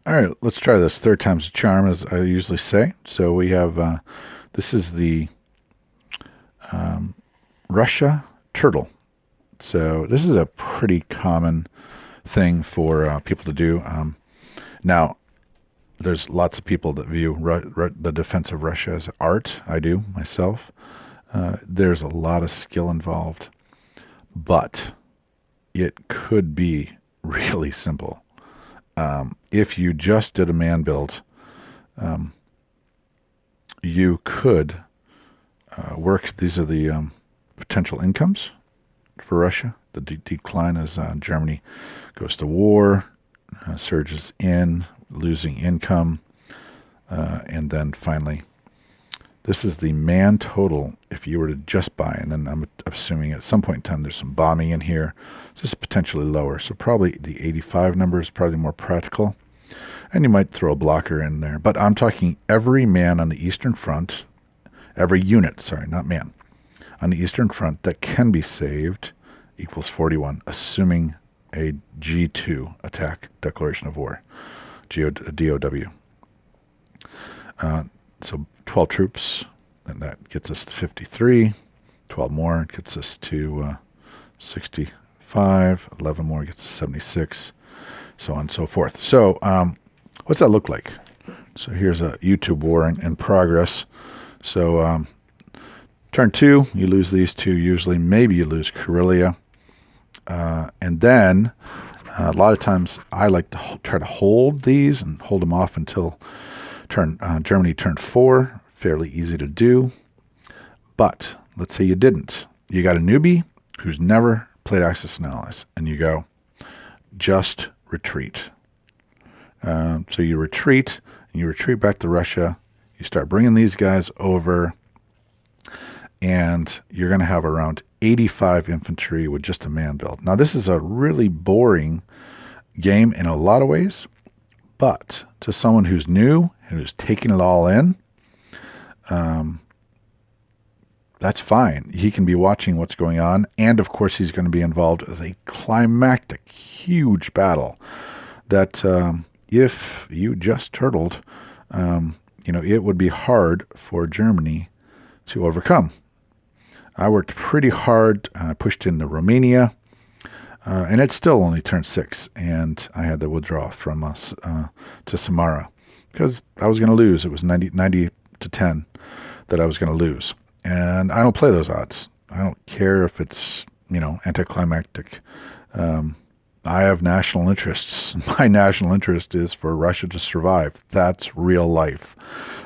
All right, let's try this. Third time's a charm, as I usually say. So we have, this is the Russia turtle. So this is a pretty common thing for people to do. Now, there's lots of people that view the defense of Russia as art. I do myself. There's a lot of skill involved, but it could be really simple. If you just did a man build, you could work. These are the potential incomes for Russia. The decline as Germany goes to war, surges in, losing income, and then finally, this is the man total if you were to just buy. And then I'm assuming at some point in time there's some bombing in here. So this is potentially lower. So probably the 85 number is probably more practical. And you might throw a blocker in there. But I'm talking every man on the Eastern Front, every unit, sorry, not man, on the Eastern Front that can be saved equals 41, assuming a G2 attack, declaration of war, DOW. So 12 troops, and that gets us to 53. 12 more gets us to 65. 11 more gets us 76, so on and so forth. So what's that look like? So here's a YouTube war in progress. So turn 2, you lose these two usually. Maybe you lose Karelia. And then a lot of times I like to try to hold these and hold them off until Germany turned 4. Fairly easy to do. But let's say you didn't. You got a newbie who's never played Axis and Allies, and you go, just retreat. So you retreat, and you retreat back to Russia. You start bringing these guys over, and you're going to have around 85 infantry with just a man build. Now, this is a really boring game in a lot of ways, but to someone who's new and who's taking it all in, that's fine. He can be watching what's going on, and of course he's going to be involved with a climactic, huge battle that if you just turtled, it would be hard for Germany to overcome. I worked pretty hard, pushed into Romania, and it still only turned 6, and I had to withdraw from us to Samara because I was going to lose. It was 90 to 10 that I was going to lose. And I don't play those odds. I don't care if it's, anticlimactic. I have national interests. My national interest is for Russia to survive. That's real life.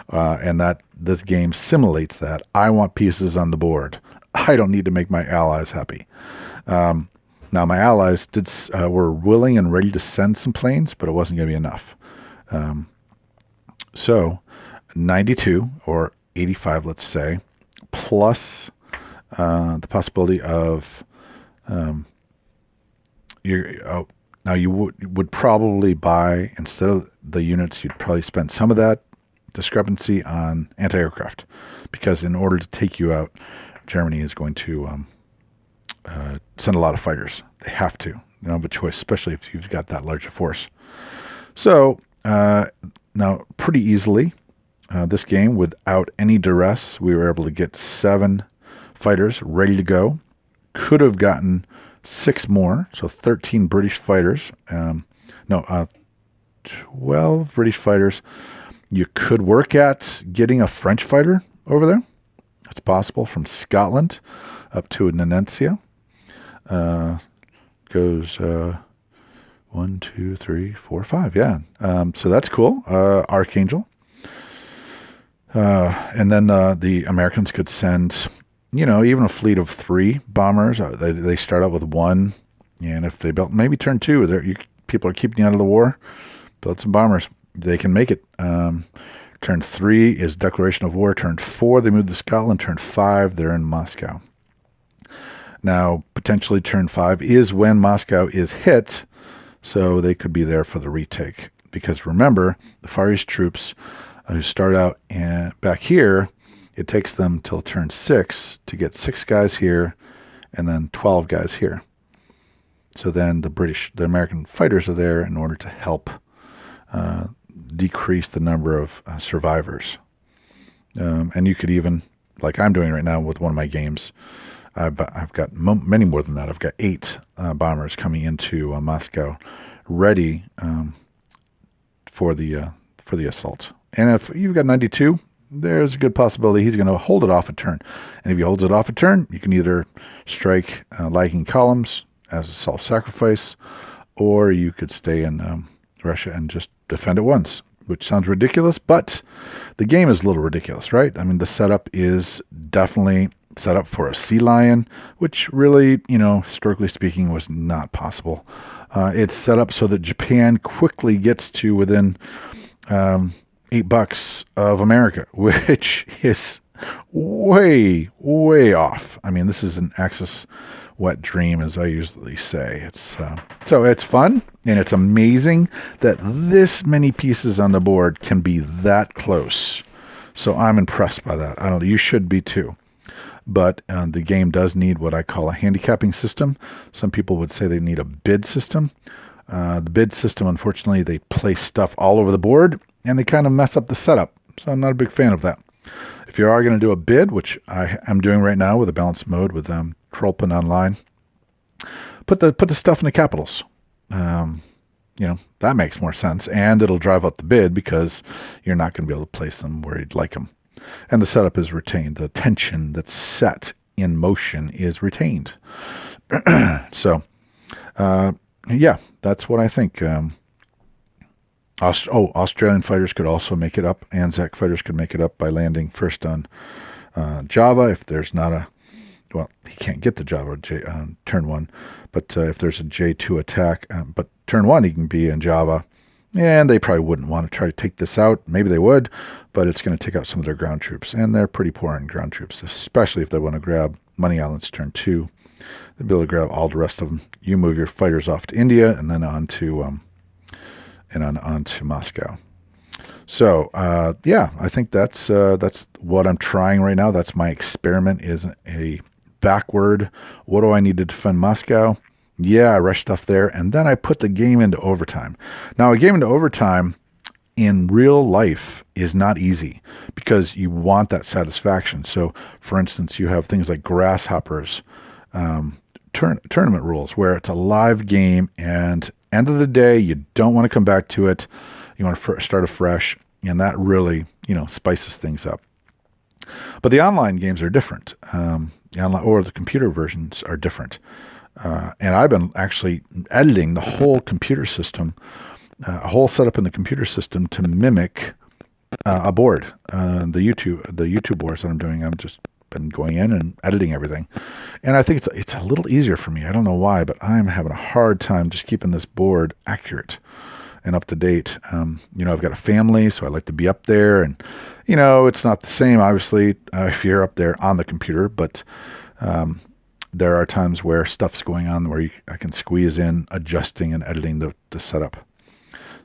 And that this game simulates that. I want pieces on the board. I don't need to make my allies happy. Now, my allies were willing and ready to send some planes, but it wasn't going to be enough. So 92 or 85, let's say, plus the possibility of now you would probably buy, instead of the units, you'd probably spend some of that discrepancy on anti-aircraft, because in order to take you out, Germany is going to send a lot of fighters. They have to. You don't have a choice, especially if you've got that large a force. So now, pretty easily, this game, without any duress, we were able to get 7 fighters ready to go. Could have gotten 6 more, so 13 British fighters. 12 British fighters. You could work at getting a French fighter over there. It's possible, from Scotland up to Nanencia. Goes 1, 2, 3, 4, 5. Yeah. So that's cool. Archangel. And then the Americans could send, even a fleet of 3 bombers. They start out with 1, and if they built maybe turn 2, people are keeping you out of the war. Build some bombers. They can make it. Turn 3 is declaration of war. Turn 4, they move to Scotland. Turn 5, they're in Moscow. Now, potentially turn 5 is when Moscow is hit, so they could be there for the retake. Because remember, the Far East troops who start out back here, it takes them till turn 6 to get 6 guys here and then 12 guys here. So then the American fighters are there in order to help decrease the number of survivors. And you could even, like I'm doing right now with one of my games, I've got many more than that. I've got 8 bombers coming into Moscow, ready for the assault. And if you've got 92, there's a good possibility he's going to hold it off a turn. And if he holds it off a turn, you can either strike lagging columns as a self-sacrifice, or you could stay in Russia and just defend it once, which sounds ridiculous, but the game is a little ridiculous, right? I mean, the setup is definitely set up for a sea lion, which really, historically speaking, was not possible. It's set up so that Japan quickly gets to within $8 of America, which is way, way off. I mean, this is an Axis wet dream, as I usually say. So it's fun, and it's amazing that this many pieces on the board can be that close. So I'm impressed by that. I don't know, you should be too. But the game does need what I call a handicapping system. Some people would say they need a bid system. The bid system, unfortunately, they place stuff all over the board, and they kind of mess up the setup. So I'm not a big fan of that. If you are going to do a bid, which I am doing right now with a balanced mode with Trollpin Online, put the stuff in the capitals. That makes more sense, and it'll drive up the bid because you're not going to be able to place them where you'd like them. And the setup is retained. The tension that's set in motion is retained. So, yeah, that's what I think. Australian fighters could also make it up. Anzac fighters could make it up by landing first on Java. If there's not he can't get the Java turn 1, but if there's a J2 attack, but turn 1 he can be in Java. And they probably wouldn't want to try to take this out. Maybe they would, but it's going to take out some of their ground troops. And they're pretty poor in ground troops, especially if they want to grab Money Islands turn 2. They'll be able to grab all the rest of them. You move your fighters off to India and then on to Moscow. So, yeah, I think that's what I'm trying right now. That's my experiment, is a backward. What do I need to defend Moscow? Yeah, I rush stuff there, and then I put the game into overtime. Now, a game into overtime in real life is not easy because you want that satisfaction. So, for instance, you have things like Grasshoppers, tournament rules, where it's a live game, and end of the day, you don't want to come back to it. You want to start afresh, and that really, spices things up. But the online games are different. The computer versions are different. And I've been actually editing the whole computer system, a whole setup in the computer system to mimic a board. The YouTube boards that I'm doing, I've just been going in and editing everything. And I think it's a little easier for me. I don't know why, but I'm having a hard time just keeping this board accurate and up to date. I've got a family, so I like to be up there. And, it's not the same, obviously, if you're up there on the computer, but there are times where stuff's going on where I can squeeze in adjusting and editing the setup.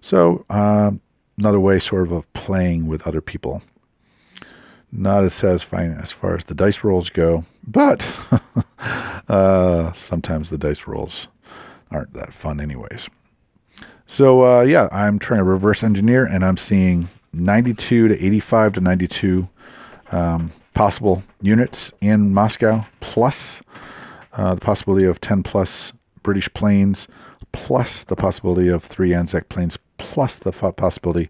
So another way sort of playing with other people. Not as satisfying as far as the dice rolls go, but sometimes the dice rolls aren't that fun anyways. So yeah, I'm trying to reverse engineer, and I'm seeing 92 to 85 to 92 possible units in Moscow, plus the possibility of 10 plus British planes, plus the possibility of 3 Anzac planes, plus the possibility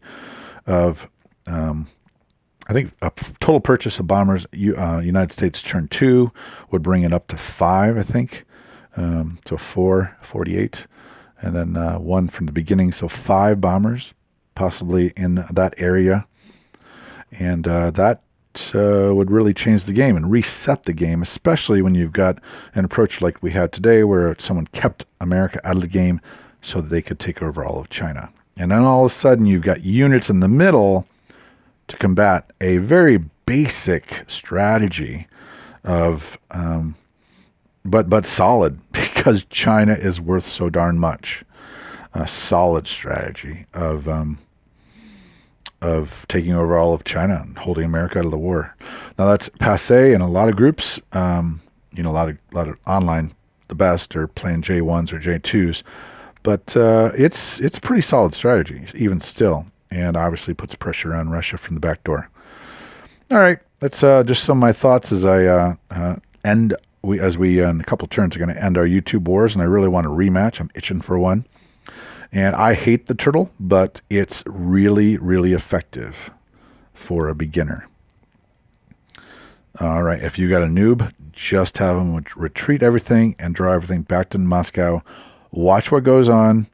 of, I think, a total purchase of bombers, United States turn 2 would bring it up to 5, I think, so 48, and then 1 from the beginning, so 5 bombers possibly in that area, and that would really change the game and reset the game, especially when you've got an approach like we had today where someone kept America out of the game so that they could take over all of China. And then all of a sudden you've got units in the middle to combat a very basic strategy of, but solid, because China is worth so darn much. A solid strategy of taking over all of China and holding America out of the war. Now that's passé in a lot of groups. A lot of online, the best, are playing J1s or J2s. But it's a pretty solid strategy, even still, and obviously puts pressure on Russia from the back door. All right, that's just some of my thoughts as I end. We in a couple turns are going to end our YouTube wars, and I really want a rematch. I'm itching for one. And I hate the turtle, but it's really, really effective for a beginner. All right, if you got a noob, just have them retreat everything and draw everything back to Moscow. Watch what goes on.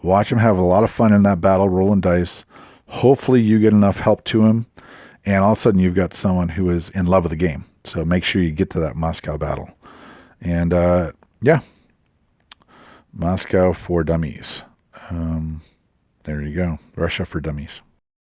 Watch him have a lot of fun in that battle, rolling dice. Hopefully you get enough help to him, and all of a sudden you've got someone who is in love with the game. So make sure you get to that Moscow battle. And yeah, Moscow for dummies. There you go. Russia for dummies.